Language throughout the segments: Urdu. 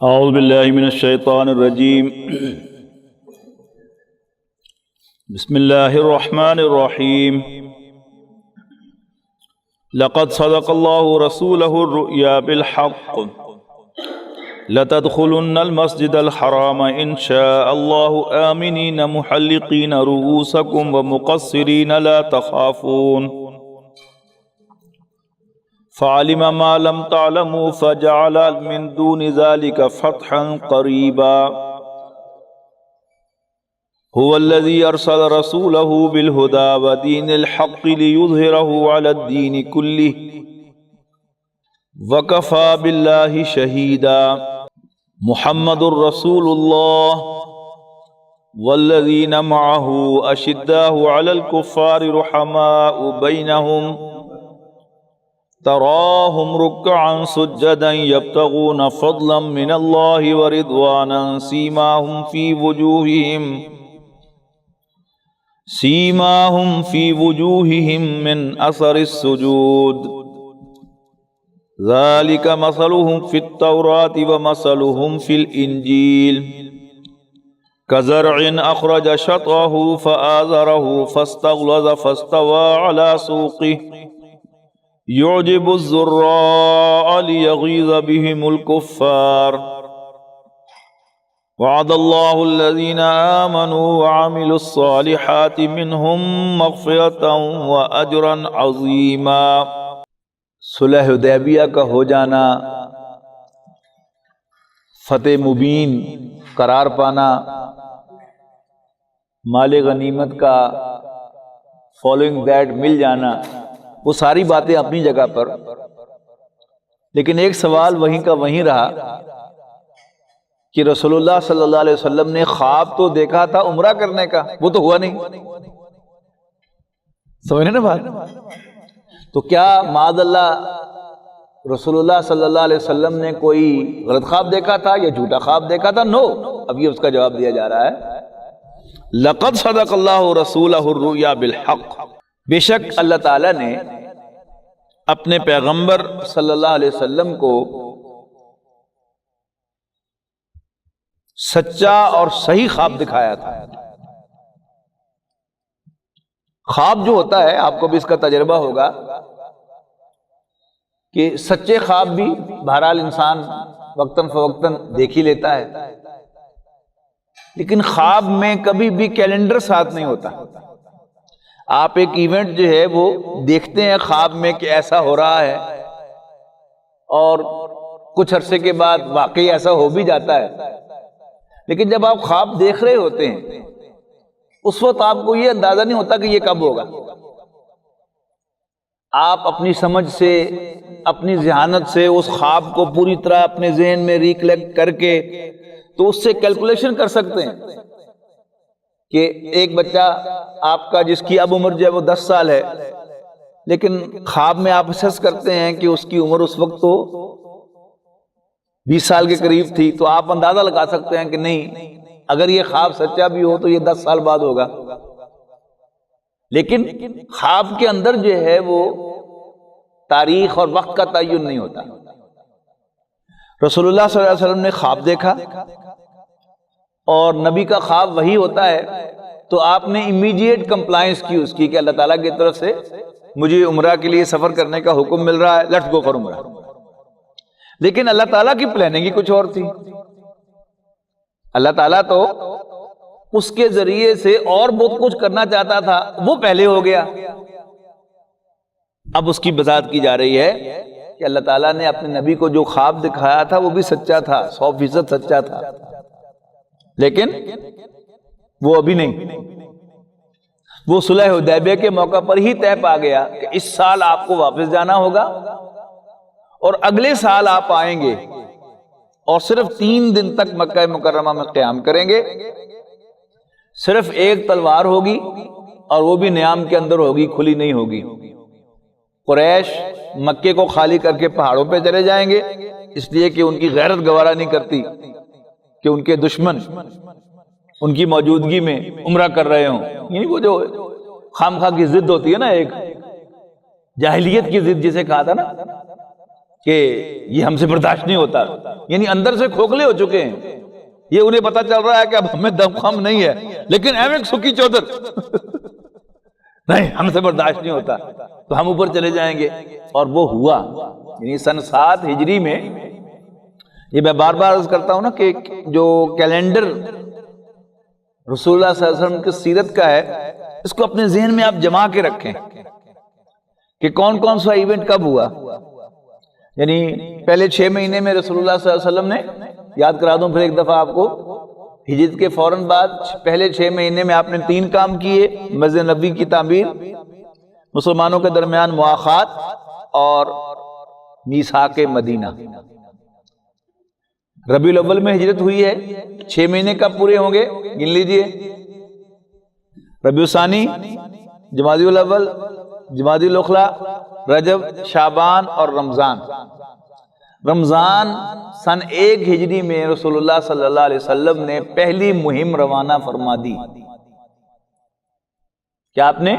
اعوذ باللہ من الشیطان الرجیم بسم اللہ الرحمن الرحیم لقد صدق اللہ رسولہ الرؤیا بالحق لتدخلن المسجد الحرام ان شاء اللہ آمنین محلقین رؤوسکم ومقصرین لا تخافون فعلم ما لم تعلموا فجعل من دون ذلك فتحا قريبا هو الذي أرسل رسوله بالهدى ودين الحق ليظهره على الدين كله وكفى بالله شهيدا محمد رسول الله والذين معه أشداء على الكفار رحماء بينهم تراهم ركعا سجدا يبتغون فضلا من الله ورضوانا سيماهم في وجوههم من أثر السجود ذلك مثلهم في التوراة ومثلهم في الإنجيل كزرع أخرج شطأه فآزره فاستغلظ فاستوى على سوقه يعجب الزراع ليغيظ بهم الكفار وعد الله الذين آمنوا وعملوا الصالحات منهم مغفرة وأجرا عظيما۔ صلح حدیبیہ کا ہو جانا، فتح مبین قرار پانا، مال غنیمت کا فالوئنگ دیٹ مل جانا، وہ ساری باتیں اپنی جگہ پر، لیکن ایک سوال وہیں کا وہیں رہا کہ رسول اللہ صلی اللہ علیہ وسلم نے خواب تو دیکھا تھا عمرہ کرنے کا، وہ تو ہوا نہیں۔ سمجھنے نا بات؟ تو کیا معاذ اللہ رسول اللہ صلی اللہ علیہ وسلم نے کوئی غلط خواب دیکھا تھا یا جھوٹا خواب دیکھا تھا؟ نو۔ اب یہ اس کا جواب دیا جا رہا ہے، لقد صدق اللہ رسولہ الرؤیا بالحق، بے شک اللہ تعالیٰ نے اپنے پیغمبر صلی اللہ علیہ وسلم کو سچا اور صحیح خواب دکھایا تھا۔ خواب جو ہوتا ہے، آپ کو بھی اس کا تجربہ ہوگا کہ سچے خواب بھی بہرحال انسان وقتاً فوقتاً دیکھ ہی لیتا ہے، لیکن خواب میں کبھی بھی کیلنڈر ساتھ نہیں ہوتا۔ آپ ایک ایونٹ جو ہے وہ دیکھتے ہیں خواب میں کہ ایسا ہو رہا ہے، اور کچھ عرصے کے بعد واقعی ایسا ہو بھی جاتا ہے، لیکن جب آپ خواب دیکھ رہے ہوتے ہیں اس وقت آپ کو یہ اندازہ نہیں ہوتا کہ یہ کب ہوگا۔ آپ اپنی سمجھ سے، اپنی ذہانت سے اس خواب کو پوری طرح اپنے ذہن میں ریکلیکٹ کر کے تو اس سے کیلکولیشن کر سکتے ہیں کہ ایک بچہ آپ کا جس کی اب عمر جو ہے وہ 10 سال ہے، لیکن خواب میں آپ اسیس کرتے ہیں کہ اس کی عمر اس وقت تو 20 سال کے قریب تھی، تو آپ اندازہ لگا سکتے ہیں کہ نہیں، اگر یہ خواب سچا بھی ہو تو یہ 10 سال بعد ہوگا۔ لیکن خواب کے اندر جو ہے وہ تاریخ اور وقت کا تعین نہیں ہوتا۔ رسول اللہ صلی اللہ علیہ وسلم نے خواب دیکھا، اور نبی کا خواب وہی ہوتا ہے، تو آپ نے امیڈیٹ کمپلائنس کی اس کی کہ اللہ تعالیٰ کی طرف سے مجھے عمرہ کے لیے سفر کرنے کا حکم مل رہا ہے، لیٹس گو فار عمرہ۔ لیکن اللہ تعالیٰ کی پلاننگ ہی کچھ اور تھی۔ اللہ تعالیٰ تو اس کے ذریعے سے اور بہت کچھ کرنا چاہتا تھا، وہ پہلے ہو گیا۔ اب اس کی وضاحت کی جا رہی ہے کہ اللہ تعالیٰ نے اپنے نبی کو جو خواب دکھایا تھا وہ بھی سچا تھا، 100% سچا تھا، لیکن وہ ابھی نہیں۔ وہ صلح حدیبیہ کے موقع پر ہی طے پا گیا کہ اس سال آپ کو واپس جانا ہوگا، اور اگلے سال آپ آئیں گے، اور صرف 3 دن تک مکہ مکرمہ میں قیام کریں گے۔ صرف ایک تلوار ہوگی، اور وہ بھی نیام کے اندر ہوگی، کھلی نہیں ہوگی۔ قریش مکے کو خالی کر کے پہاڑوں پہ چلے جائیں گے، اس لیے کہ ان کی غیرت گوارا نہیں کرتی کہ ان کے دشمن ان کی موجودگی میں عمرہ کر رہے ہوں۔ یعنی وہ جو خام خواہ کی ضد ہوتی ہے نا، ایک جاہلیت کی ضد جسے کہا تھا نا، کہ یہ ہم سے برداشت نہیں ہوتا، یعنی اندر سے کھوکھلے ہو چکے ہیں، یہ انہیں پتا چل رہا ہے کہ اب ہمیں دم خم نہیں ہے، لیکن احمد سکی چودھر نہیں، ہم سے برداشت نہیں ہوتا تو ہم اوپر چلے جائیں گے۔ اور وہ ہوا، یعنی سن 7 ہجری میں، یہ میں بار بار عرض کرتا ہوں نا کہ جو کیلنڈر رسول اللہ صلی اللہ علیہ وسلم کی سیرت کا ہے، اس کو اپنے ذہن میں آپ جما کے رکھیں کہ کون کون سا ایونٹ کب ہوا۔ یعنی پہلے 6 مہینے میں رسول اللہ صلی اللہ علیہ وسلم نے، یاد کرا دوں پھر ایک دفعہ آپ کو، ہجرت کے فوراً بعد پہلے 6 مہینے میں آپ نے 3 کام کیے: مسجد نبوی کی تعمیر، مسلمانوں کے درمیان مواخات، اور میثاق مدینہ۔ ربیع الاول میں ہجرت ہوئی ہے، 6 مہینے کب پورے ہوں گے گن لیجئے: ربیع الثانی، جمادی الاول، جمادی الاخری، رجب، شعبان اور رمضان۔ رمضان سن 1 ہجری میں رسول اللہ صلی اللہ علیہ وسلم نے پہلی مہم روانہ فرما دی۔ کیا آپ نے؟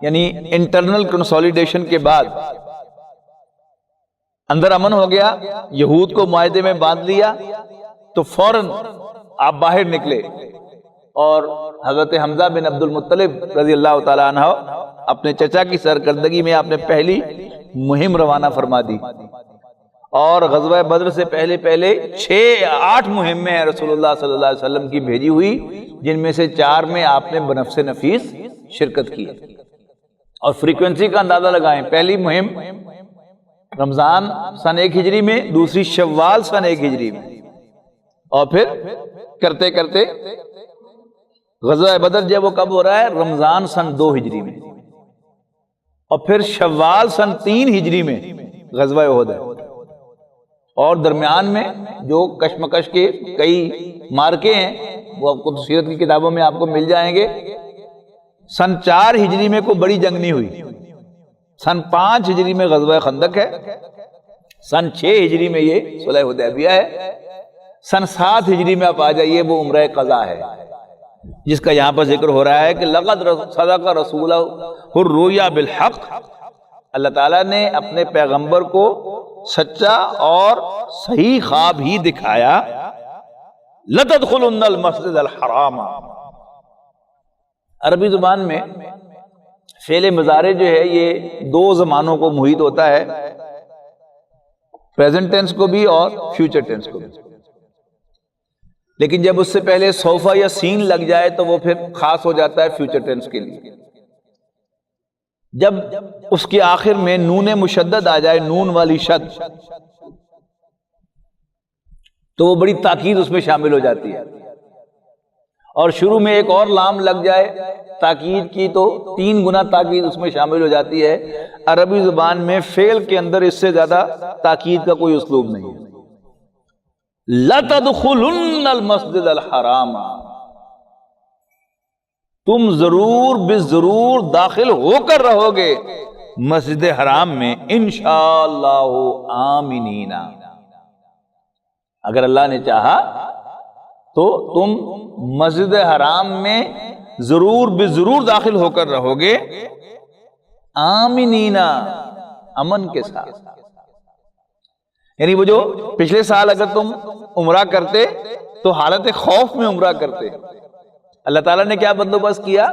یعنی انٹرنل کنسولیڈیشن کے بعد اندر امن ہو گیا، یہود کو معاہدے میں باندھ لیا، تو فوراً آپ باہر نکلے اور حضرت حمزہ بن عبد المطلب رضی اللہ تعالیٰ عنہ اپنے چچا کی سرکردگی میں آپ نے پہلی مہم روانہ فرما دی۔ اور غزوہ بدر سے پہلے 6-8 مہمیں رسول اللہ صلی اللہ علیہ وسلم کی بھیجی ہوئی، جن میں سے 4 میں آپ نے بنفس نفیس شرکت کی۔ اور فریکوینسی کا اندازہ لگائیں، پہلی مہم رمضان سن 1 ہجری میں، دوسری شوال سن 1 ہجری میں، اور پھر کرتے کرتے غزوہ بدر جب وہ کب ہو رہا ہے؟ رمضان سن 2 ہجری میں، اور پھر شوال سن 3 ہجری میں غزوہ احد ہے۔ اور درمیان میں جو کشمکش کے کئی مارکے ہیں وہ آپ کو سیرت کی کتابوں میں آپ کو مل جائیں گے۔ سن 4 ہجری میں کوئی بڑی جنگ نہیں ہوئی، سن 5 ہجری میں غزوہ خندق ہے، سن 6 ہجری میں یہ صلح حدیبیہ ہے، سن 7 ہجری میں آپ آ جائیے وہ عمرہ قضا ہے، جس کا یہاں پر ذکر ہو رہا ہے کہ لقد صدق رسولہ الرؤیا بالحق، اللہ تعالیٰ نے اپنے پیغمبر کو سچا اور صحیح خواب ہی دکھایا۔ لَتَدْخُلُنَّ الْمَسْجِدَ الْحَرَامَ، عربی زبان میں فعل مضارع جو ہے یہ 2 زمانوں کو محیط ہوتا ہے، پریزنٹ ٹینس کو بھی اور فیوچر ٹینس کو بھی، لیکن جب اس سے پہلے سوفا یا سین لگ جائے تو وہ پھر خاص ہو جاتا ہے فیوچر ٹینس کے لیے۔ جب اس کے آخر میں نون مشدد آ جائے، نون والی شد، تو وہ بڑی تاکید اس میں شامل ہو جاتی ہے، اور شروع میں ایک اور لام لگ جائے تاکید کی تو 3 گنا تاکید اس میں شامل ہو جاتی ہے۔ عربی زبان میں فعل کے اندر اس سے زیادہ تاکید کا کوئی اسلوب نہیں ہے۔ لَتَدْخُلُنَّ الْمَسْجِدَ الْحَرَامَ، تم ضرور بالضرور داخل ہو کر رہو گے مسجد حرام میں، انشاءاللہ آمنین، اگر اللہ نے چاہا تو تم مسجد حرام میں ضرور بالضرور داخل ہو کر رہو گے، آمنین، امن کے ساتھ۔ یعنی وہ جو پچھلے سال اگر تم عمرہ کرتے تو حالت خوف میں عمرہ کرتے، اللہ تعالیٰ نے کیا بندوبست کیا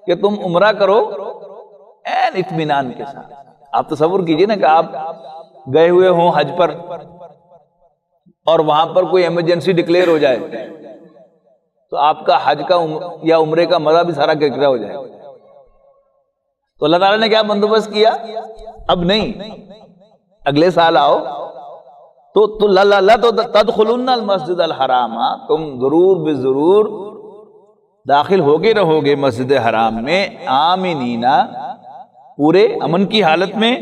کہ تم عمرہ کرو این اطمینان کے ساتھ۔ آپ تصور کیجئے نا کہ آپ گئے ہوئے ہوں حج پر اور وہاں پر کوئی ایمرجنسی ڈکلیئر ہو جائے تو آپ کا حج کا یا عمرے کا مزہ بھی سارا کرکرا ہو جائے۔ تو اللہ تعالیٰ نے کیا بندوبست کیا؟ اب نہیں، اگلے سال آؤ تو تدخلن المسجد الحرام، تم ضرور بالضرور داخل ہوگے رہو گے مسجد حرام میں، آمنین، پورے امن کی حالت میں،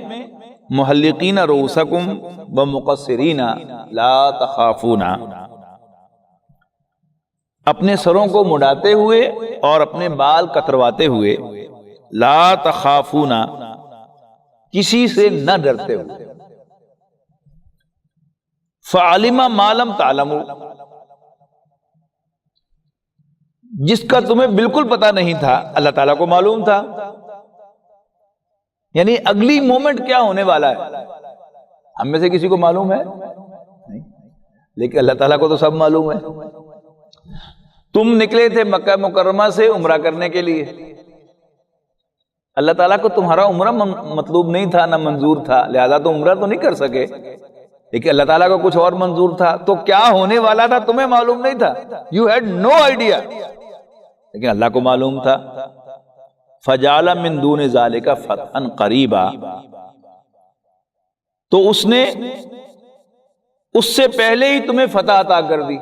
محلقین رؤوسکم ومقصرین لا تخافون، اپنے سروں کو مڈاتے ہوئے اور اپنے بال کترواتے ہوئے، لا تخافون، کسی سے نہ ڈرتے ہوئے، فعلم ما لم تعلموا، جس کا تمہیں بالکل پتا نہیں تھا اللہ تعالیٰ کو معلوم تھا۔ یعنی اگلی مومنٹ کیا ہونے والا ہے ہم میں سے کسی کو معلوم ہے نہیں، لیکن اللہ تعالیٰ کو تو سب معلوم ہے۔ تم نکلے تھے مکہ مکرمہ سے عمرہ کرنے کے لیے، اللہ تعالیٰ کو تمہارا عمرہ مطلوب نہیں تھا، نہ منظور تھا، لہذا تم عمرہ تو نہیں کر سکے، لیکن اللہ تعالیٰ کو کچھ اور منظور تھا۔ تو کیا ہونے والا تھا تمہیں معلوم نہیں تھا، یو ہیڈ نو آئیڈیا، لیکن اللہ کو معلوم تھا۔ فجعل من دون ذالک فتحا قریبا، تو اس نے اس سے پہلے ہی تمہیں فتح عطا کر دی،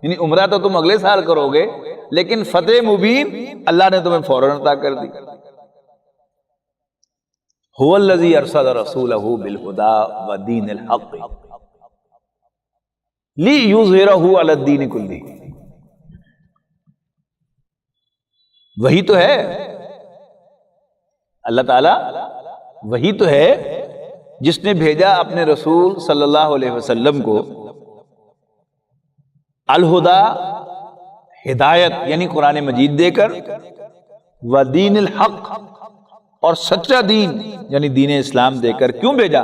یعنی عمرہ تو تم اگلے سال کرو گے، لیکن فتح مبین اللہ نے تمہیں فوراً عطا کر دی۔ هو الذی ارسل رسولہ بالہدی ودین الحق لیظہرہ علی الدین کلہ، وہی تو ہے اللہ تعالی، وہی تو ہے جس نے بھیجا اپنے رسول صلی اللہ علیہ وسلم کو الہدا، ہدایت یعنی قرآن مجید دے کر، ودین الحق اور سچا دین یعنی دین اسلام دے کر۔ کیوں بھیجا؟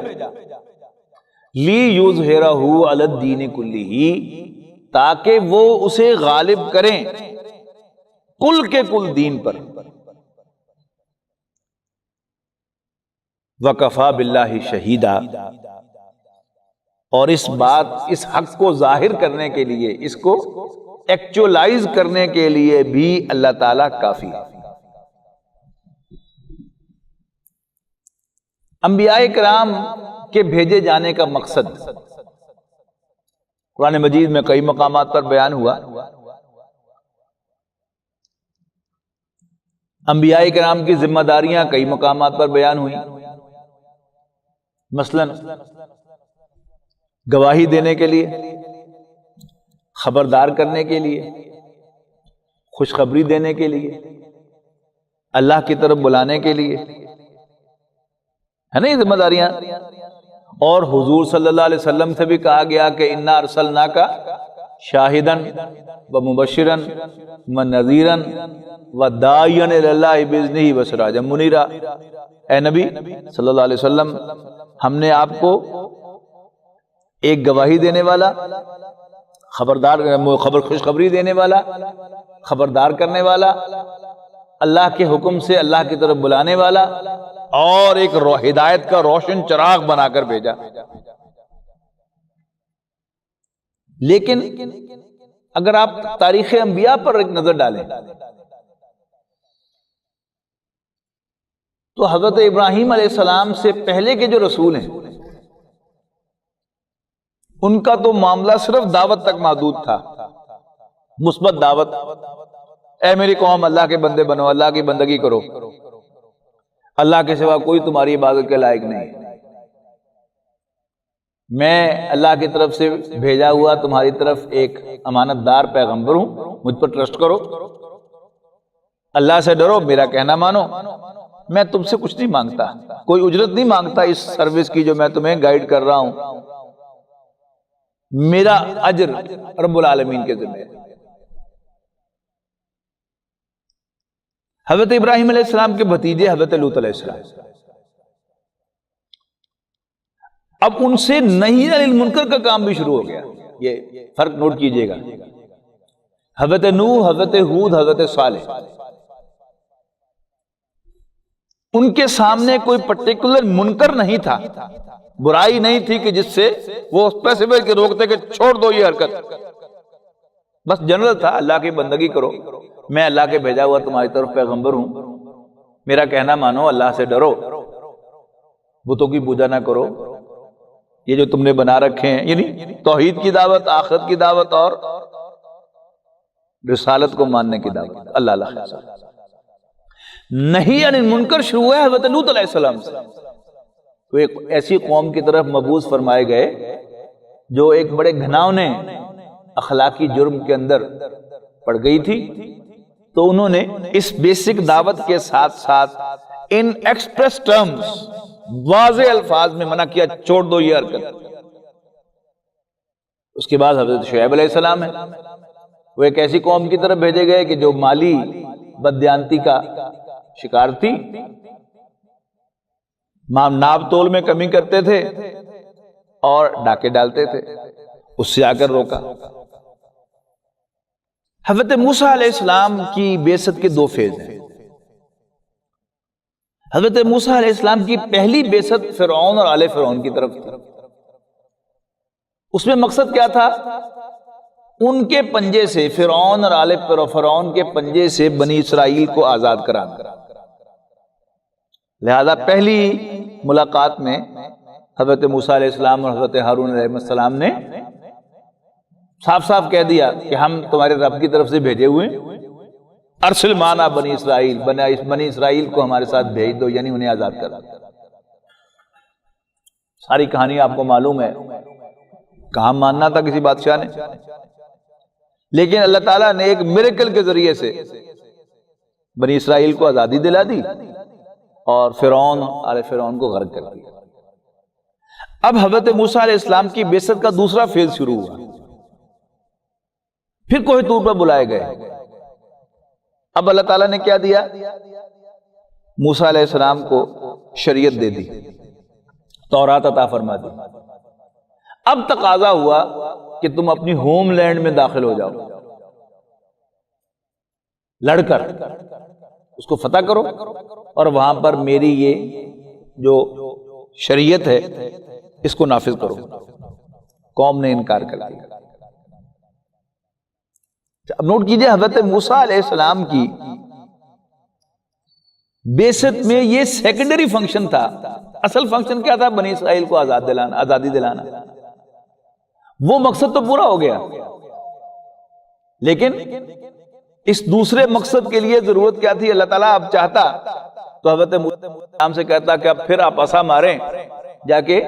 لیظہرہ علی الدین کلہ، تاکہ وہ اسے غالب کریں کل کے کل دین پر۔ وَكَفَى بِاللَّهِ شَهِيدًا، اور اس بات، اس حق کو ظاہر کرنے کے لیے، اس کو ایکچولائز کرنے کے لیے بھی اللہ تعالیٰ کافی ہے۔ انبیاء کرام کے بھیجے جانے کا مقصد قرآن مجید میں کئی مقامات پر بیان ہوا۔ انبیاء کرام کی ذمہ داریاں کئی مقامات پر بیان ہوئی، مثلا گواہی دینے کے لیے، خبردار کرنے کے لیے، خوشخبری دینے کے لیے، اللہ کی طرف بلانے کے لیے، ہے نا یہ ذمہ داریاں۔ اور حضور صلی اللہ علیہ وسلم سے بھی کہا گیا کہ انا ارسلناک شاہدا ومبشرا ونذیرا وداعیا الی اللہ باذنہ وسراجا منیرا، اے نبی صلی اللہ علیہ وسلم، ہم نے آپ کو ایک گواہی دینے والا، خبردار خوشخبری دینے والا، خبردار کرنے والا، اللہ کے حکم سے اللہ کی طرف بلانے والا، اور ایک ہدایت کا روشن چراغ بنا کر بھیجا۔ لیکن اگر آپ تاریخ انبیاء پر ایک نظر ڈالیں تو حضرت ابراہیم علیہ السلام سے پہلے کے جو رسول ہیں ان کا تو معاملہ صرف دعوت تک محدود تھا، مثبت دعوت، اے میری قوم اللہ کے بندے بنو، اللہ کی بندگی کرو، اللہ کے سوا کوئی تمہاری عبادت کے لائق نہیں، میں اللہ کی طرف سے بھیجا ہوا تمہاری طرف ایک امانت دار پیغمبر ہوں، مجھ پر ٹرسٹ کرو، اللہ سے ڈرو، میرا کہنا مانو، میں تم سے کچھ نہیں مانگتا، کوئی اجرت نہیں مانگتا اس سروس کی جو میں تمہیں گائیڈ کر رہا ہوں، میرا اجر رب العالمین کے ذمہ ہے۔ حضرت ابراہیم علیہ السلام کے بھتیجے حضرت لوط علیہ السلام، اب ان سے نہی عن المنکر کا کام بھی شروع ہو گیا، یہ فرق نوٹ کیجئے گا۔ حضرت نوح، حضرت ہود، حضرت صالح، ان کے سامنے کوئی پرٹیکولر منکر نہیں تھا، برائی نہیں تھی کہ جس سے وہ اسپیسیفک روکتے کہ چھوڑ دو یہ حرکت، بس جنرل تھا اللہ کی بندگی کرو، میں اللہ کے بھیجا ہوا تمہاری طرف پیغمبر ہوں، میرا کہنا مانو، اللہ سے ڈرو، بتوں کی پوجا نہ کرو، یہ جو تم نے بنا رکھے ہیں، یعنی توحید کی دعوت، آخرت کی دعوت اور رسالت کو ماننے کی دعوت، اللہ اللہ خیر۔ نہیں عن المنکر شروع ہے حضرت لوط علیہ السلام سے، تو ایک ایسی قوم کی طرف مبعوث فرمائے گئے جو ایک بڑے گھناؤنے اخلاقی جرم کے اندر پڑ گئی تھی، تو انہوں نے اس بیسک دعوت کے ساتھ ساتھ ان ایکسپریس ٹرمز، واضح الفاظ میں منع کیا، چھوڑ دو یہ حرکت۔ اس کے بعد حضرت شعیب علیہ السلام ہے، وہ ایک ایسی قوم کی طرف بھیجے گئے کہ جو مالی بددیانتی کا شکار تھی، ناپ تول میں کمی کرتے تھے، اور ڈاکے ڈالتے تھے، اس سے آ کر روکا۔ حضرت موسیٰ علیہ السلام کی بعثت کے دو فیز ہیں۔ حضرت موسیٰ علیہ السلام کی پہلی بعثت فرعون اور آل فرعون کی طرف تھی۔ اس میں مقصد کیا تھا؟ ان کے پنجے سے، فرعون اور آل فرعون کے پنجے سے بنی اسرائیل کو آزاد کرانا۔ لہذا پہلی ملاقات میں حضرت موسیٰ علیہ السلام اور حضرت ہارون علیہ السلام نے صاف صاف کہہ دیا کہ ہم تمہارے رب کی طرف سے بھیجے ہوئے، ارسل معنا بنی اسرائیل، بنی اسرائیل کو ہمارے ساتھ بھیج دو، یعنی انہیں آزاد کر دو۔ ساری کہانی آپ کو معلوم ہے، کہاں ماننا تھا کسی بادشاہ نے، لیکن اللہ تعالیٰ نے ایک میریکل کے ذریعے سے بنی اسرائیل کو آزادی دلا دی اور فرعون آل فرعون کو غرق کر دیا۔ اب حضرت موسیٰ علیہ السلام کی بعثت کا دوسرا فیز شروع ہوا۔ پھر کوہ طور پر بلائے گئے۔ اب اللہ تعالیٰ نے کیا دیا؟ موسیٰ علیہ السلام کو شریعت دے دی، تورات عطا فرما دی۔ اب تقاضا ہوا کہ تم اپنی ہوم لینڈ میں داخل ہو جاؤ، لڑ کر اس کو فتح کرو اور وہاں پر میری یہ جو شریعت ہے اس کو نافذ کرو۔ قوم نے انکار کر دیا۔ اب نوٹ کیجئے، حضرت موسیٰ علیہ السلام کی بعثت میں یہ سیکنڈری فنکشن تھا۔ اصل فنکشن کیا تھا؟ بنی اسرائیل کو آزادی دلانا۔ وہ مقصد تو پورا ہو گیا، لیکن اس دوسرے مقصد کے لیے ضرورت کیا تھی؟ اللہ تعالیٰ اب چاہتا تو حضرت موسیٰ علیہ السلام سے کہتا کہ اب پھر آپ عصا ماریں، جا کے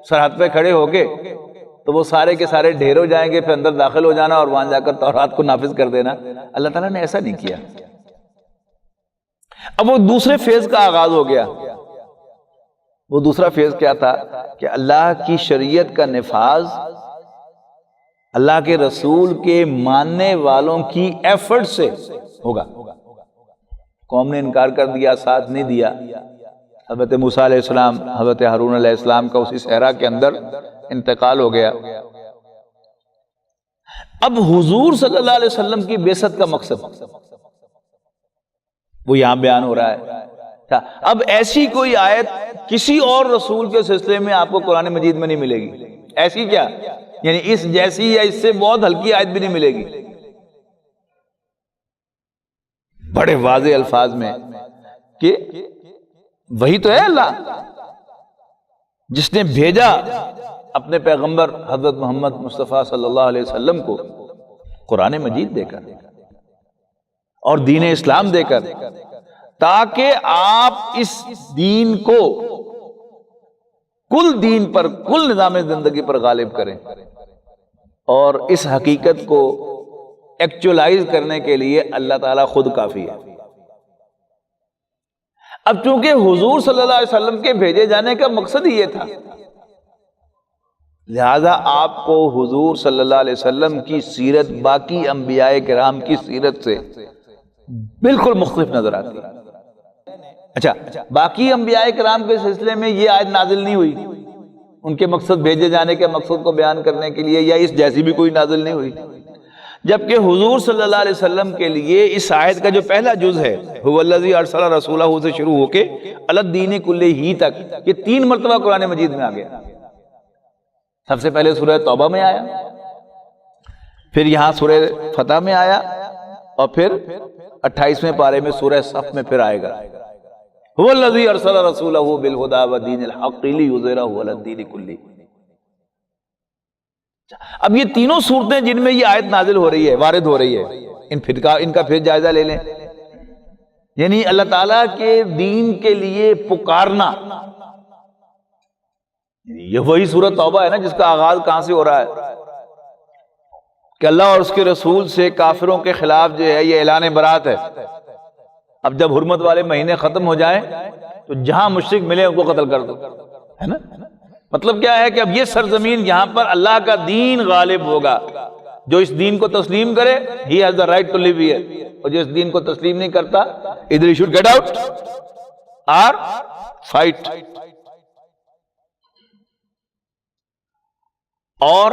سرحد پہ کھڑے ہو کے، تو وہ سارے کے سارے ڈھیر ہو جائیں گے، پھر اندر داخل ہو جانا اور وہاں جا کر تورات کو نافذ کر دینا۔ اللہ تعالیٰ نے ایسا نہیں کیا۔ اب وہ دوسرے فیز کا آغاز ہو گیا۔ وہ دوسرا فیز کیا تھا کہ اللہ کی شریعت کا نفاذ اللہ کے رسول کے ماننے والوں کی ایفرٹ سے ہوگا۔ قوم نے انکار کر دیا، ساتھ نہیں دیا۔ حضرت موسیٰ علیہ السلام، حضرت ہارون علیہ السلام کا اسی صحرا کے اندر انتقال ہو گیا۔ اب حضور صلی اللہ علیہ وسلم کی بعثت کا مقصد وہ یہاں بیان ہو رہا ہے۔ اب ایسی کوئی آیت کسی اور رسول کے سلسلے میں آپ کو قرآن مجید میں نہیں ملے گی۔ ایسی کیا؟ یعنی اس جیسی یا اس سے بہت ہلکی آیت بھی نہیں ملے گی۔ بڑے واضح الفاظ میں کہ وہی تو ہے اللہ جس نے بھیجا اپنے پیغمبر حضرت محمد مصطفیٰ صلی اللہ علیہ وسلم کو قرآن مجید دے کر اور دین اسلام دے کر، تاکہ آپ اس دین کو کل دین پر، کل نظام زندگی پر غالب کریں، اور اس حقیقت کو ایکچولائز کرنے کے لیے اللہ تعالیٰ خود کافی ہے۔ اب چونکہ حضور صلی اللہ علیہ وسلم کے بھیجے جانے کا مقصد ہی یہ تھا، لہذا آپ کو حضور صلی اللہ علیہ وسلم کی سیرت باقی انبیاء کرام کی سیرت سے بالکل مختلف نظر آتی ہے۔ اچھا، باقی انبیاء کرام کے سلسلے میں یہ آیت نازل نہیں ہوئی، ان کے مقصد بھیجے جانے کے مقصد کو بیان کرنے کے لیے، یا اس جیسی بھی کوئی نازل نہیں ہوئی، جبکہ حضور صلی اللہ علیہ وسلم کے لیے اس آیت کا جو پہلا جز ہے هو الذی ارسل رسولہ سے شروع ہو کے علی الدین کلہ تک، یہ 3 مرتبہ قرآن مجید میں آ گیا۔ سب سے پہلے سورہ توبہ میں آیا، پھر یہاں سورہ فتح میں آیا، اور پھر 28ویں پارے میں سورہ صف میں پھر آئے گا هو الذی ارسل رسولہ بالہدی ودین الحق لیظہرہ علی الدین کلہ۔ اب یہ تینوں صورتیں جن میں یہ آیت نازل ہو رہی ہے، وارد ہو رہی ہے، ان کا پھر جائزہ لے لیں۔ یعنی اللہ تعالیٰ کے دین کے لیے پکارنا، یہ وہی سورۃ توبہ ہے نا جس کا آغاز کہاں سے ہو رہا ہے کہ اللہ اور اس کے رسول سے کافروں کے خلاف جو ہے یہ اعلان برات ہے۔ اب جب حرمت والے مہینے ختم ہو جائیں تو جہاں مشرک ملے ان کو قتل کر دو، ہے نا۔ مطلب کیا ہے کہ اب یہ سرزمین یہاں پر اللہ کا دین غالب ہوگا، جو اس دین کو تسلیم کرے he has the right to live here، اور جو اس دین کو تسلیم نہیں کرتا either he should get out or fight۔ اور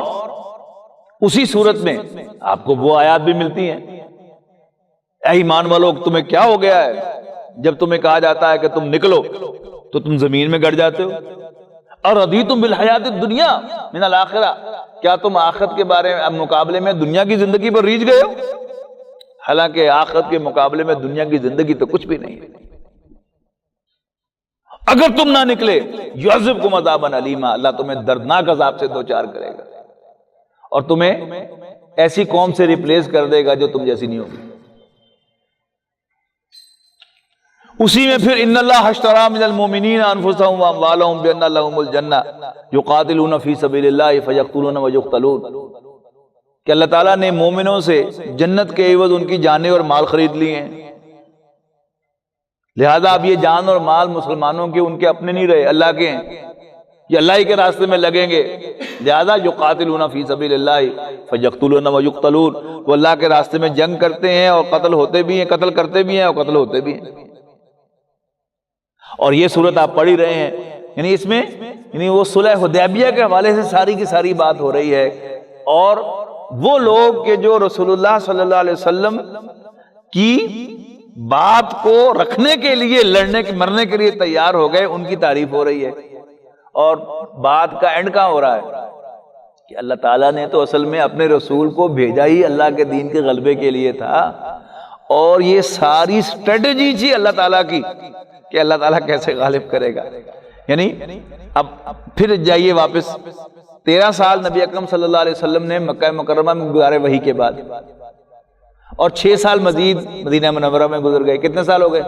اسی صورت میں آپ کو وہ آیات بھی ملتی ہیں، اے ایمان والو تمہیں کیا ہو گیا ہے، جب تمہیں کہا جاتا ہے کہ تم نکلو تو تم زمین میں گڑ جاتے ہو، اور رضیتم بالحیات الدنیا من الآخرہ، کیا تم آخرت کے بارے میں مقابلے میں دنیا کی زندگی پر ریجھ گئے ہو؟ حالانکہ آخرت کے مقابلے میں دنیا کی زندگی تو کچھ بھی نہیں ہے۔ اگر تم نہ نکلے یعذبکم عذابا علیما، اللہ تمہیں دردناک عذاب سے دوچار کرے گا اور تمہیں ایسی قوم سے ریپلیس کر دے گا جو تم جیسی نہیں ہوگی۔ اسی میں پھر ان اللہ اشتری من المؤمنین انفسهم واموالهم بان لهم الجنہ یقاتلون فی سبیل اللہ فیقتلون ویقتلون، کہ اللہ تعالیٰ نے مومنوں سے جنت کے عوض ان کی جانیں اور مال خرید لیے ہیں، لہذا اب یہ جان اور مال مسلمانوں کے ان کے اپنے نہیں رہے، اللہ کے ہیں، یہ اللہ ہی کے راستے میں لگیں گے، لہذا یقاتلون فی سبیل اللہ فیقتلون ویقتلون، وہ اللہ کے راستے میں جنگ کرتے ہیں اور قتل ہوتے بھی ہیں، قتل کرتے بھی ہیں اور قتل ہوتے بھی ہیں۔ اور یہ صورت آپ پڑھ ہی رہے ہیں، یعنی اس میں وہ صلح حدیبیہ کے حوالے سے ساری کی ساری بات ہو رہی ہے، اور وہ لوگ کہ جو رسول اللہ صلی اللہ علیہ وسلم کی بات کو رکھنے کے لیے لڑنے مرنے کے لیے تیار ہو گئے، ان کی تعریف ہو رہی ہے۔ اور بات کا اینڈ کہاں ہو رہا ہے کہ اللہ تعالیٰ نے تو اصل میں اپنے رسول کو بھیجا ہی اللہ کے دین کے غلبے کے لیے تھا، اور یہ ساری اسٹریٹجی تھی اللہ تعالیٰ کی کہ اللہ تعالیٰ کیسے غالب کرے گا۔ یعنی اب پھر جائیے واپس، 13 سال نبی اکرم صلی اللہ علیہ وسلم نے مکہ مکرمہ میں گزارے وحی کے بعد، اور 6 سال مزید مدینہ منورہ میں گزر گئے، کتنے سال ہو گئے؟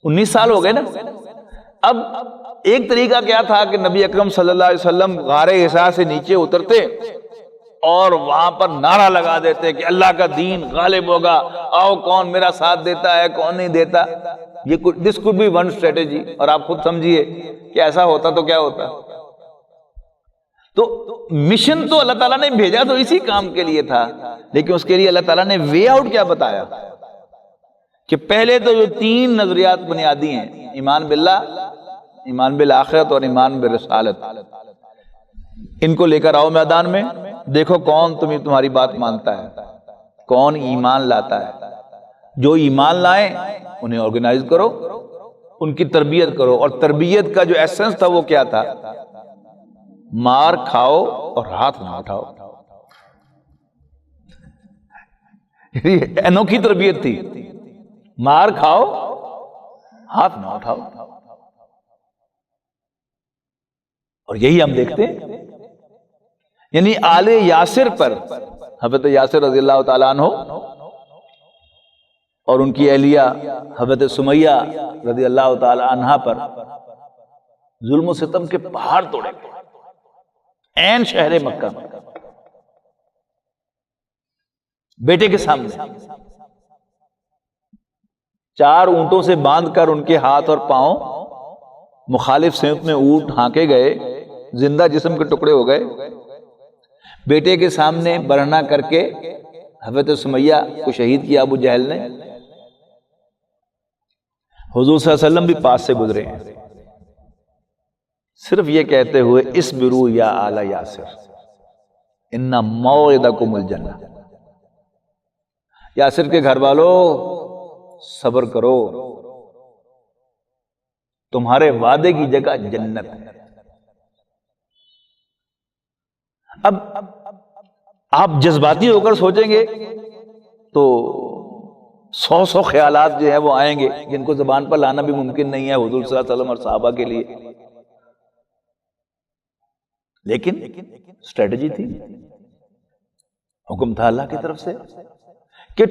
19 سال ہو گئے نا۔ اب ایک طریقہ کیا تھا کہ نبی اکرم صلی اللہ علیہ وسلم غار حرا سے نیچے اترتے اور وہاں پر نعرہ لگا دیتے کہ اللہ کا دین غالب ہوگا، آؤ کون میرا ساتھ دیتا ہے کون نہیں دیتا۔ یہ دس could be one strategy، اور آپ خود سمجھیے کہ ایسا ہوتا تو کیا ہوتا۔ تو مشن تو اللہ تعالیٰ نے بھیجا تو اسی کام کے لیے تھا، لیکن اس کے لیے اللہ تعالیٰ نے وے آؤٹ کیا بتایا کہ پہلے تو جو 3 نظریات بنیادی ہیں، ایمان باللہ، ایمان بالآخرت اور ایمان بالرسالت، ان کو لے کر آؤ میدان میں، دیکھو کون تمہاری بات مانتا ہے، کون ایمان لاتا ہے۔ جو ایمان لائیں انہیں آرگنائز کرو، ان کی تربیت کرو، اور تربیت کا جو ایسنس تھا وہ کیا تھا؟ مار کھاؤ اور ہاتھ نہ اٹھاؤ۔ انوکھی تربیت تھی، مار کھاؤ ہاتھ نہ اٹھاؤ، اور یہی ہم دیکھتے ہیں۔ یعنی آل یاسر پر، حضرت یاسر رضی اللہ تعالیٰ عنہ اور ان کی اہلیہ حضرت سمیہ رضی اللہ تعالی عنہا پر ظلم و ستم کے پہاڑ توڑے عین شہر مکہ میں، بیٹے کے سامنے 4 اونٹوں سے باندھ کر ان کے ہاتھ اور پاؤں مخالف سمت میں اونٹ ہانکے گئے، زندہ جسم کے ٹکڑے ہو گئے، بیٹے کے سامنے برہنہ کر کے حضرت سمیہ کو شہید کیا ابو جہل نے۔ حضور صلی اللہ علیہ وسلم بھی پاس سے گزرے ہیں، صرف یہ کہتے ہوئے اصبروا یا آل یاسر ان موعدکم الجنہ، یاسر کے گھر والوں صبر کرو، تمہارے وعدے کی جگہ جنت ہے۔ اب آپ جذباتی ہو کر سوچیں گے تو 100 خیالات جو ہیں وہ آئیں گے جن کو زبان پر لانا بھی ممکن نہیں ہے حضور صلی اللہ علیہ وسلم اور صحابہ کے لیے، لیکن اسٹریٹجی تھی، حکم تھا اللہ کی طرف سے کہ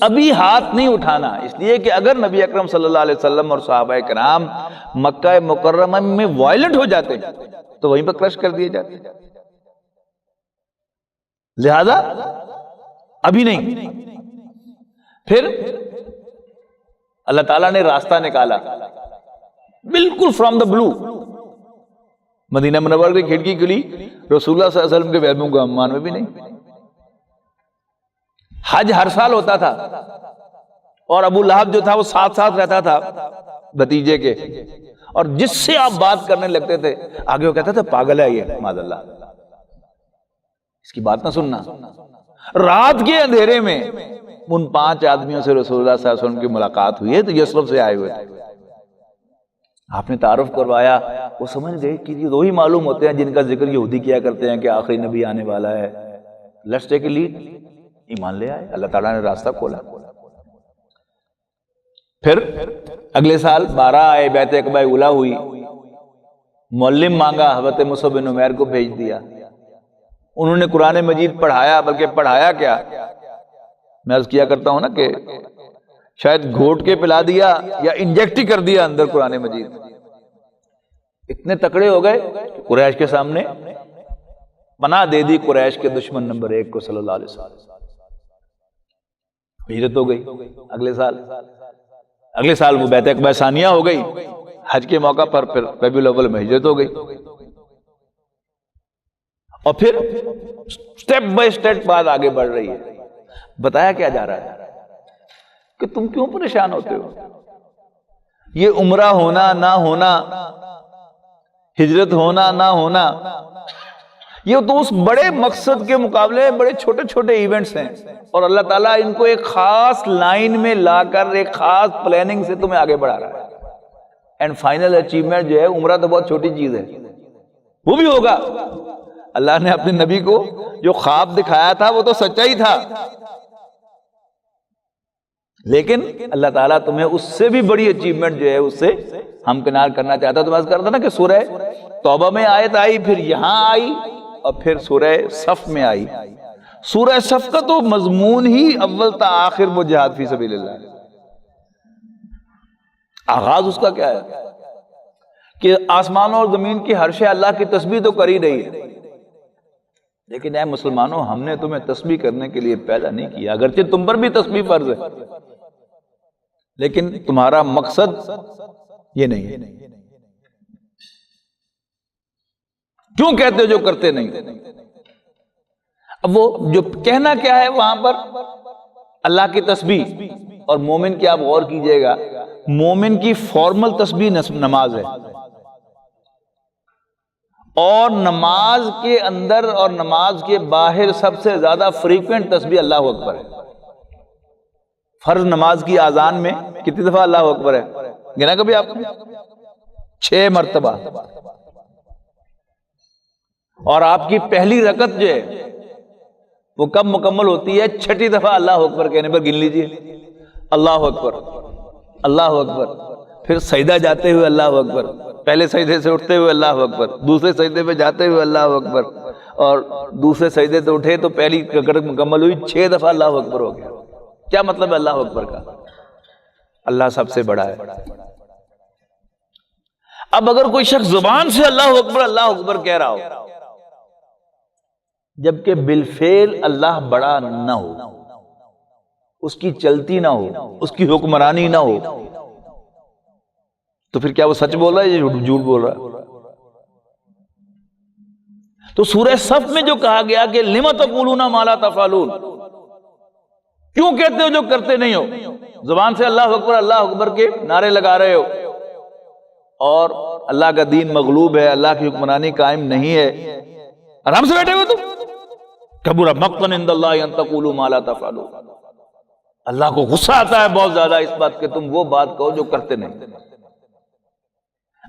ابھی ہاتھ نہیں اٹھانا، اس لیے کہ اگر نبی اکرم صلی اللہ علیہ وسلم اور صحابہ کرام مکہ مکرمہ میں وائلنٹ ہو جاتے تو وہیں پر کرش کر دیے جاتے، لہذا ابھی نہیں۔ پھر اللہ تعالیٰ نے راستہ نکالا بالکل فرام دا بلو، مدینہ منورہ کی کھڑکی کھلی، رسول اللہ صلی اللہ علیہ وسلم کے وہم و گمان میں بھی نہیں۔ حج ہر سال ہوتا تھا اور ابو لہب جو تھا وہ ساتھ رہتا تھا بھتیجے کے، اور جس سے آپ بات کرنے لگتے تھے آگے وہ کہتا تھا پاگل ہے یہ، معاذ اللہ، اس کی بات نہ سننا. رات کے اندھیرے میں ان 5 آدمیوں سے رسول اللہ صلی اللہ علیہ وسلم کی ملاقات ہوئی ہے، تو یثرب سے آئے ہوئے تھے. آپ نے تعارف کروایا، وہ سمجھ گئے کہ یہ 2 ہی معلوم ہوتے ہیں جن کا ذکر یہودی کیا کرتے ہیں کہ آخری نبی آنے والا ہے. Let's take a lead. ایمان لے آئے، اللہ تعالیٰ نے راستہ کھولا. پھر اگلے سال 12 آئے، بیعت عقبہ اولیٰ ہوئی، معلم مانگا، حضرت مصعب بن عمیر کو بھیج دیا. انہوں نے قرآن مجید پڑھایا، بلکہ پڑھایا کیا، میں عرض کیا کرتا ہوں نا کہ شاید گھوٹ کے پلا دیا یا انجیکٹ ہی کر دیا اندر قرآن مجید. اتنے تکڑے ہو گئے کہ قریش کے سامنے پناہ دے دی قریش کے دشمن نمبر 1 کو صلی اللہ علیہ وسلم. ہجرت ہو گئی. اگلے سال وہ بیعت عقبہ ثانیہ ہو گئی. حج کے موقع پر پھر ربیع الاول میں ہجرت ہو گئی. اور پھر سٹیپ بائی سٹیپ بات آگے بڑھ رہی ہے. بتایا کیا جا رہا ہے کہ تم کیوں پریشان ہوتے ہو؟ یہ عمرہ ہونا نہ ہونا، ہجرت ہونا نہ ہونا، یہ تو اس بڑے مقصد کے مقابلے بڑے چھوٹے چھوٹے ایونٹس ہیں، اور اللہ تعالیٰ ان کو ایک خاص لائن میں لا کر ایک خاص پلاننگ سے تمہیں آگے بڑھا رہا ہے. اینڈ فائنل اچیومنٹ جو ہے، عمرہ تو بہت چھوٹی چیز ہے، وہ بھی ہوگا. اللہ نے اپنے نبی کو جو خواب دکھایا تھا وہ تو سچا ہی تھا، لیکن اللہ تعالیٰ تمہیں اس سے بھی بڑی اچیومنٹ جو ہے اس سے ہمکنار کرنا چاہتا. تو میں عرض کرتا نا کہ سورہ توبہ میں آیت آئی، پھر یہاں آئی، اور پھر سورہ صف میں آئی. سورہ صف کا تو مضمون ہی اول تا آخر وہ جہاد فی سبیل اللہ ہے. آغاز اس کا کیا ہے کہ آسمانوں اور زمین کی ہر شے اللہ کی تسبیح تو کر ہی رہی ہے، لیکن اے مسلمانوں، ہم نے تمہیں تسبیح کرنے کے لیے پیدا نہیں کیا. اگرچہ تم پر بھی تسبیح فرض ہے، لیکن تمہارا مقصد یہ نہیں ہے. کیوں کہتے ہو جو کرتے نہیں؟ اب وہ جو کہنا کیا ہے وہاں پر اللہ کی تسبیح. اور مومن کی آپ غور کیجئے گا، مومن کی فارمل تسبیح نماز ہے، اور نماز کے اندر اور نماز کے باہر سب سے زیادہ فریکوینٹ تسبیح اللہ اکبر ہے. فرض نماز کی اذان میں کتنی دفعہ اللہ اکبر ہے؟ گنا کبھی آپ نے؟ 6 مرتبہ. اور آپ کی پہلی رکعت جو ہے وہ کب مکمل ہوتی ہے؟ 6 دفعہ اللہ اکبر کہنے پر. گن لیجئے، اللہ اکبر، اللہ اکبر، پھر سجدہ جاتے ہوئے اللہ اکبر، پہلے سجدے سے اٹھتے ہوئے اللہ اکبر، دوسرے سجدے پہ جاتے ہوئے اللہ اکبر، اور دوسرے سجدے سے اٹھے تو پہلی رکعت مکمل ہوئی. 6 دفعہ اللہ اکبر ہو گیا. کیا مطلب ہے اللہ اکبر کا؟ اللہ سب سے بڑا ہے. اب اگر کوئی شخص زبان سے اللہ اکبر کہہ رہا ہو، جبکہ بالفعل اللہ بڑا نہ ہو، اس کی چلتی نہ ہو، اس کی حکمرانی نہ ہو، تو پھر کیا وہ سچ بول رہا ہے یا جھوٹ بول رہا ہے؟ تو سورہ صف میں جو کہا گیا کہ لِمَ تَقُولُونَ مَا لَا تَفْعَلُونَ، کیوں کہتے ہو جو کرتے نہیں ہو؟ زبان سے اللہ اکبر کے نعرے لگا رہے ہو، اور اللہ کا دین مغلوب ہے، اللہ کی حکمرانی قائم نہیں ہے، آرام سے بیٹھے ہوئے تم. کبر مقتا عند اللہ ان تقولوا ما لا تفعلون. اللہ کو غصہ آتا ہے بہت زیادہ اس بات کہ تم وہ بات کہو جو کرتے نہیں.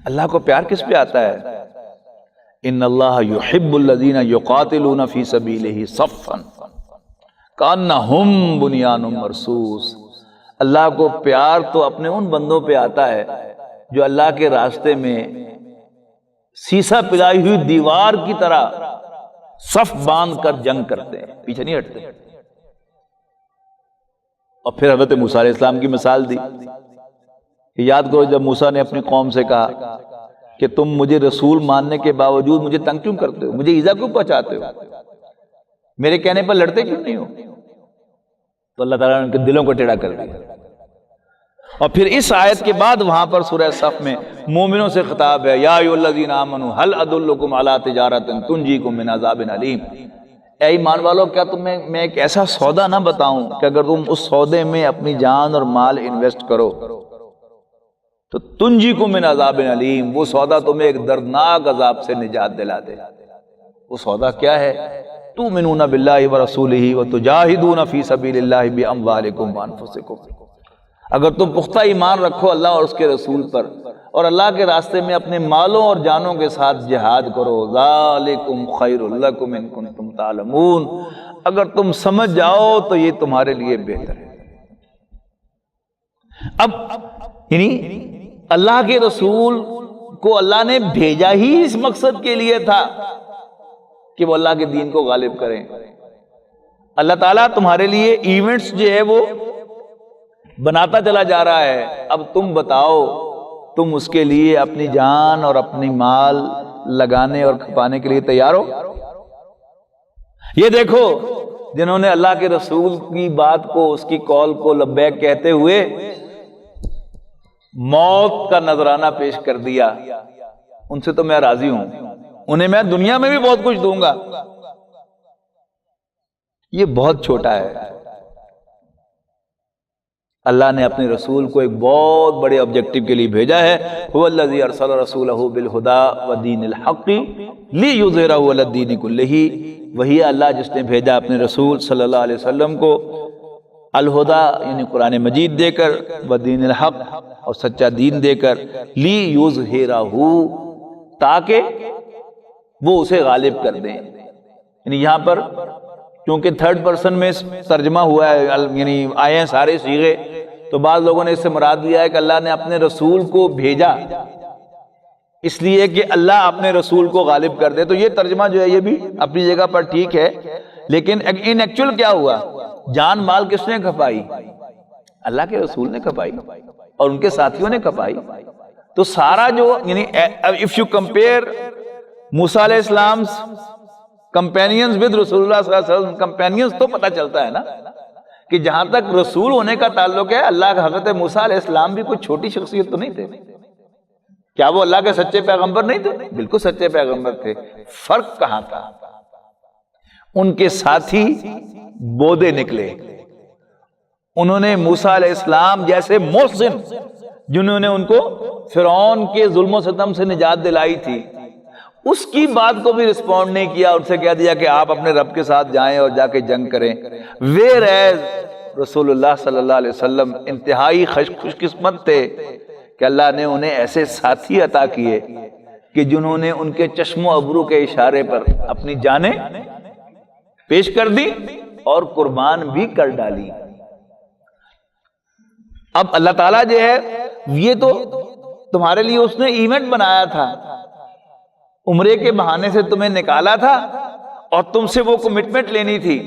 اللہ کو پیار کس پہ آتا ہے؟ ان اللہ یحب الذین یقاتلون فی سبیلہ صفا کانہم بنیان مرصوص. اللہ کو پیار تو اپنے ان بندوں پہ آتا ہے جو اللہ کے راستے میں سیسا پلائی ہوئی دیوار کی طرح صف باندھ کر جنگ کرتے ہیں، پیچھے نہیں ہٹتے. اور پھر حضرت موسیٰ علیہ السلام کی مثال دی. یاد کرو جب موسیٰ نے اپنی قوم سے کہا کہ تم مجھے رسول ماننے کے باوجود مجھے تنگ کیوں کرتے ہو، مجھے ایذا کیوں پہنچاتے ہو، میرے کہنے پر لڑتے کیوں نہیں ہو؟ تو اللہ تعالیٰ نے ان کے دلوں کو ٹیڑھا کر دیا. اور پھر اس آیت کے بعد وہاں پر سورہ صف میں مومنوں سے خطاب ہے، یا ایھا الذین آمنوا هل ادلکم علی تجارۃ تنجیکم من عذاب علیم. اے ایمان والو، کیا تمہیں میں ایک ایسا سودا نہ بتاؤں کہ اگر تم اس سودے میں اپنی جان اور مال انویسٹ کرو تو تنجیکم من عذاب علیم، وہ سودا تمہیں ایک دردناک عذاب سے نجات دلا دے. وہ سودا کیا ہے؟ تؤمنون باللہ ورسولہ وتجاہدون فی سبیل اللہ باموالکم وانفسکم، اگر تم پختہ ایمان رکھو اللہ اور اس کے رسول پر اور اللہ کے راستے میں اپنے مالوں اور جانوں کے ساتھ جہاد کرو، ذالکم خیر لکم ان کنتم تعلمون، اگر تم سمجھ جاؤ تو یہ تمہارے لیے بہتر ہے۔ اب یعنی اللہ کے رسول کو اللہ نے بھیجا ہی اس مقصد کے لیے تھا کہ وہ اللہ کے دین کو غالب کریں۔ اللہ تعالیٰ تمہارے لیے ایونٹس جو ہے وہ بناتا چلا جا رہا ہے، اب تم بتاؤ تم اس کے لیے اپنی جان اور اپنی مال لگانے اور کھپانے کے لیے تیار ہو؟ یہ دیکھو جنہوں نے اللہ کے رسول کی بات کو، اس کی قول کو لبیک کہتے ہوئے موت کا نذرانہ پیش کر دیا، ان سے تو میں راضی ہوں، انہیں میں دنیا میں بھی بہت کچھ دوں گا، یہ بہت چھوٹا ہے۔ اللہ نے اپنے رسول کو ایک بہت بڑے آبجیکٹو کے لیے بھیجا ہے، هو الذی ارسل رسولہ بالہدی ودین الحق لیظہرہ علی الدین کلہ، وہی اللہ جس نے بھیجا اپنے رسول صلی اللہ علیہ وسلم کو الہدی یعنی قرآن مجید دے کر، ودین الحق اور سچا دین دے کر، لیظہرہ تاکہ وہ اسے غالب کر دیں۔ یعنی یہاں پر کیونکہ تھرڈ پرسن میں ترجمہ ہوا ہے، یعنی آئے ہیں سارے صیغے، تو بعض لوگوں نے اس سے مراد لیا ہے کہ اللہ نے اپنے رسول کو بھیجا اس لیے کہ اللہ اپنے رسول کو غالب کر دے، تو یہ ترجمہ جو ہے یہ بھی اپنی جگہ پر ٹھیک ہے، لیکن ان ایکچوئل کیا ہوا؟ جان مال کس نے کھپائی؟ اللہ کے رسول نے کھپائی اور ان کے ساتھیوں نے کھپائی۔ تو سارا جو یعنی if you compare موسیٰ علیہ السلام کمپینینز ود رسول اللہ صلی اللہ علیہ وسلم کمپینینز، تو پتہ چلتا ہے نا کہ جہاں تک رسول ہونے کا تعلق ہے، اللہ کا حضرت موسیٰ علیہ السلام بھی کوئی چھوٹی شخصیت تو نہیں تھے۔ کیا وہ اللہ کے سچے پیغمبر نہیں تھے؟ بالکل سچے پیغمبر تھے۔ فرق کہاں تھا؟ ان کے ساتھی بودے نکلے، انہوں نے موسیٰ علیہ السلام جیسے محسن جنہوں نے ان کو فرعون کے ظلم و ستم سے نجات دلائی تھی، اس کی بات کو بھی رسپونڈ نہیں کیا، ان سے کہہ دیا کہ آپ اپنے رب کے ساتھ جائیں اور جا کے جنگ کریں۔ ویئرایز رسول اللہ صلی اللہ علیہ وسلم انتہائی خوش قسمت تھے کہ اللہ نے انہیں ایسے ساتھی عطا کیے کہ جنہوں نے ان کے چشم و ابرو کے اشارے پر اپنی جانیں پیش کر دی اور قربان بھی کر ڈالی۔ اب اللہ تعالیٰ جو ہے یہ تو تمہارے لیے اس نے ایونٹ بنایا تھا، عمرے کے بہانے سے تمہیں نکالا تھا اور تم سے وہ کمٹمنٹ لینی تھی،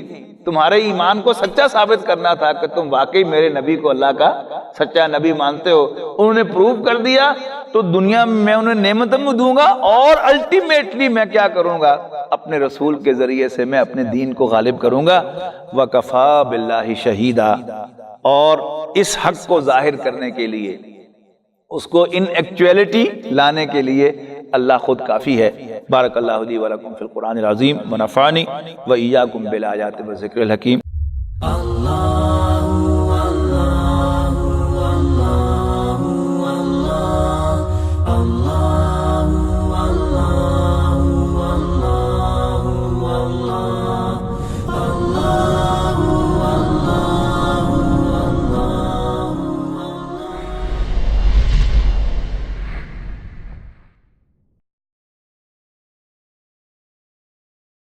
تمہارے ایمان کو سچا ثابت کرنا تھا کہ تم واقعی میرے نبی کو اللہ کا سچا نبی مانتے ہو۔ انہوں نے پروف کر دیا، تو دنیا میں انہیں نعمتیں بھی دوں گا اور الٹیمیٹلی میں کیا کروں گا؟ اپنے رسول کے ذریعے سے میں اپنے دین کو غالب کروں گا۔ وَكَفَى بِاللَّهِ شَهِيدًا، اور اس حق کو ظاہر کرنے کے لیے، اس کو ان ایکچویلٹی لانے کے لیے اللہ خود کافی ہے۔ بارک اللہ لی ولکم فی القرآن العظیم ونفعنی وإیاکم بالآیات والذکر الحکیم۔ اللہ